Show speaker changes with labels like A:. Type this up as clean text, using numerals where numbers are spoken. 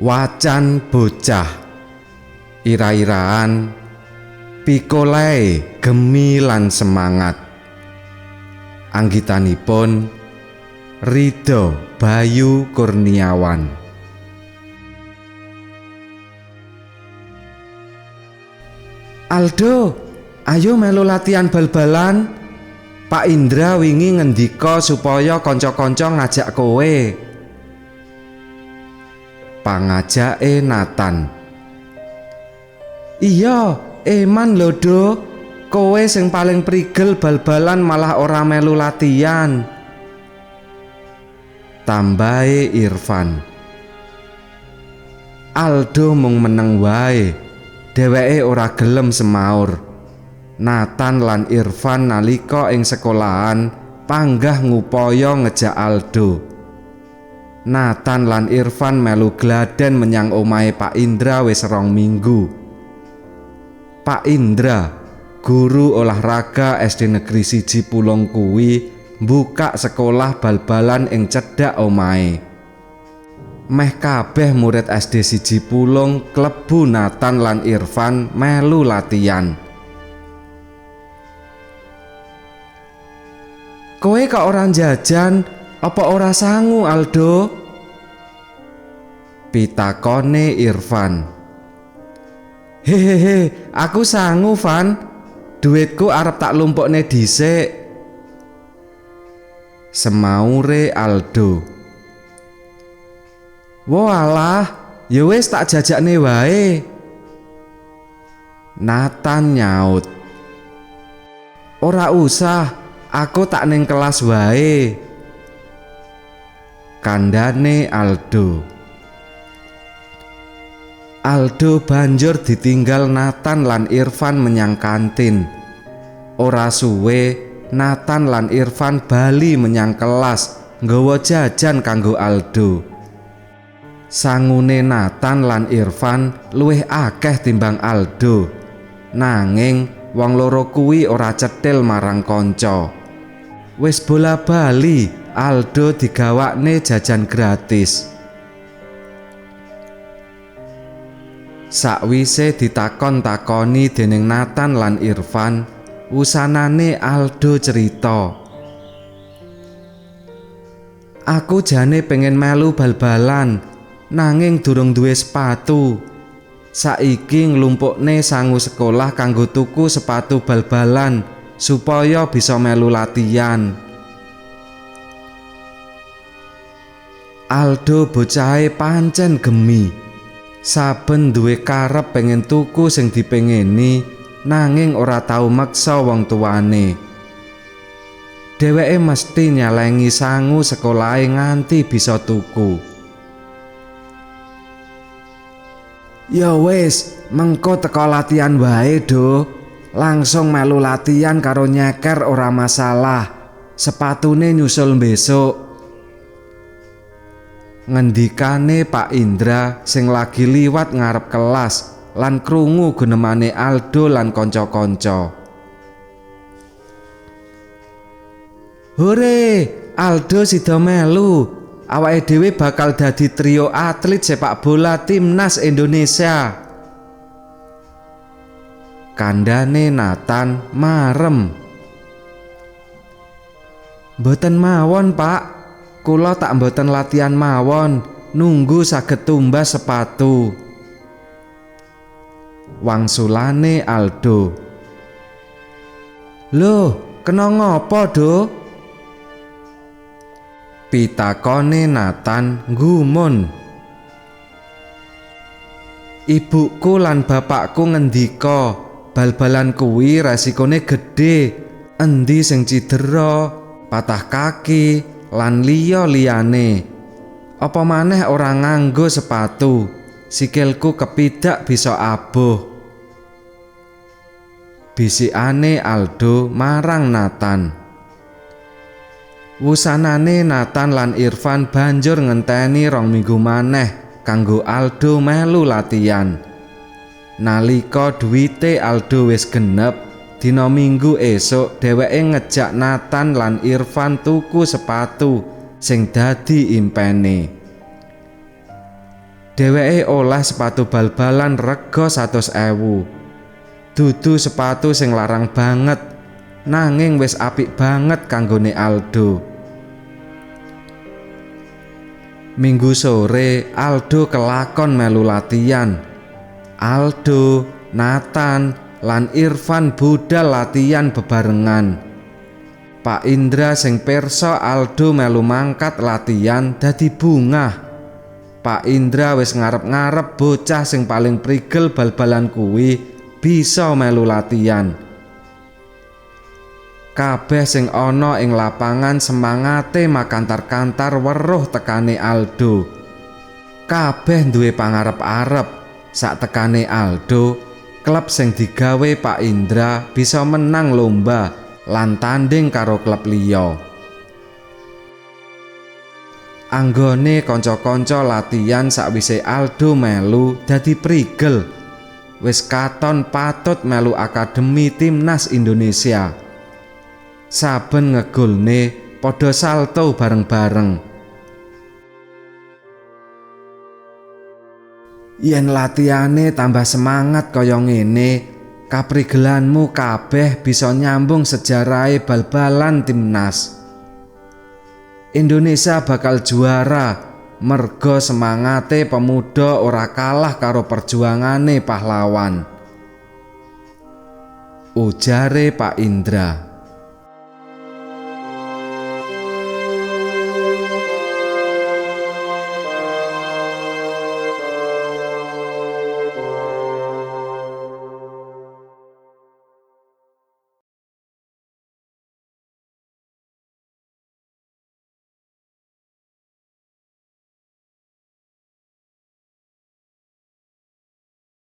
A: Wacan bocah ira-iraan pikolai gemi lan semangat. Anggitanipun Ridho Bayu Kurniawan. Aldo, ayo melu latihan bal-balan. Pak Indra wingi ngendika supaya kanca-kanca ngajak kowe. Pangajake Nathan. Iya, eman lho Do, kowe sing paling prigel bal-balan malah ora melu latihan. Tambahe Irfan. Aldo mung meneng wae, dheweke ora gelem semaur. Nathan lan Irfan nalika ing sekolahan panggah ngupaya ngejak Aldo. Nathan lan Irfan melu gladen menyang omahe Pak Indra wis 2 minggu. Pak Indra, guru olahraga SD Negeri 1 Pulung kuwi mbuka sekolah bal-balan ing cedhak omahe. Meh kabeh murid SD 1 Pulung klebu Nathan lan Irfan melu latihan. Kowe kok ora jajan, apa ora sangu Aldo? Pitakone Irfan. Hehehe, aku sangu Van. Duitku arep tak lumpukne dhisik. Semaure Aldo. Walah, ya wis tak jajakne wae. Nathan nyaut. Ora usah, aku tak ning kelas wae. Kandhane Aldo. Aldo banjur ditinggal Nathan lan Irfan menyang kantin. Ora suwe Nathan lan Irfan bali menyang kelas nggawa jajan kanggo Aldo. Sangune Nathan lan Irfan luwih akeh timbang Aldo. Nanging wong loro kuwi ora cethil marang kanca. Wis bola-bali Aldo digawakne jajan gratis. Sakwise ditakon-takoni dening Nathan lan Irfan, wusanane Aldo cerita. Aku jane pengen melu bal-balan, nanging durung duwe sepatu. Saiki nglumpukne sangu sekolah kanggo tuku sepatu bal-balan supaya bisa melu latihan. Aldo bocahe pancen gemi. Saben duwe karep pengen tuku sing dipengeni, nanging ora tau meksa wong tuane. Dheweke mesti nyalengi sangu sekolahe nganti bisa tuku. Ya wis, mengko teko latihan wae Do. Langsung melu latihan karo nyeker ora masalah. Sepatune nyusul besok. Ngendikane Pak Indra sing lagi liwat ngarep kelas lan krungu gunemane Aldo lan kanca-kanca. Hore, Aldo sida melu. Awake dhewe bakal dadi trio atlet sepak bola timnas Indonesia. Kandhane Nathan marem. Mboten mawon, Pak. Kula tak mboten latihan mawon, nunggu saged tumbas sepatu. Wangsulane Aldo. Loh, kena ngopo Do? Pitakone Nathan nggumun. Ibuku lan bapakku ngendika, bal-balan kuwi resikone gedhe. Endi sing cidera, patah kaki, lan liya-liyane. Apa maneh ora nganggo sepatu, sikilku kepidak bisa abuh. Bisikane Aldo marang Nathan. Wusanane Nathan lan Irfan banjur ngenteni 2 minggu maneh kanggo Aldo melu latihan. Nalika duwite Aldo wis genep, dina Minggu esuk dheweke ngejak Nathan lan Irfan tuku sepatu sing dadi impene. Dheweke oleh sepatu bal-balan rega 100.000. Dudu sepatu sing larang banget, nanging wis apik banget kanggone Aldo. Minggu sore Aldo kelakon melu latihan. Aldo, Nathan, lan Irfan budal latihan bebarengan. Pak Indra sing pirsa Aldo melu mangkat latihan dadi bungah. Pak Indra wis ngarep-ngarep bocah sing paling prigel bal-balan kuwi bisa melu latihan. Kabeh sing ana ing lapangan semangate makantar-kantar weruh tekane Aldo. Kabeh duwe pangarep-arep sak tekane Aldo, klub sing digawe Pak Indra bisa menang lomba lan tanding karo klub liya. Anggone kanca-kanca latihan sakwise Aldo melu dadi prigel. Wis katon patut melu akademi timnas Indonesia. Saben ngegolne padha salto bareng-bareng. Yen latihane tambah semangat kaya ngene, kaprigelanmu kabeh bisa nyambung sejarahe bal-balan timnas. Indonesia bakal juara merga semangate pemuda ora kalah karo perjuangane pahlawan, ujare Pak Indra.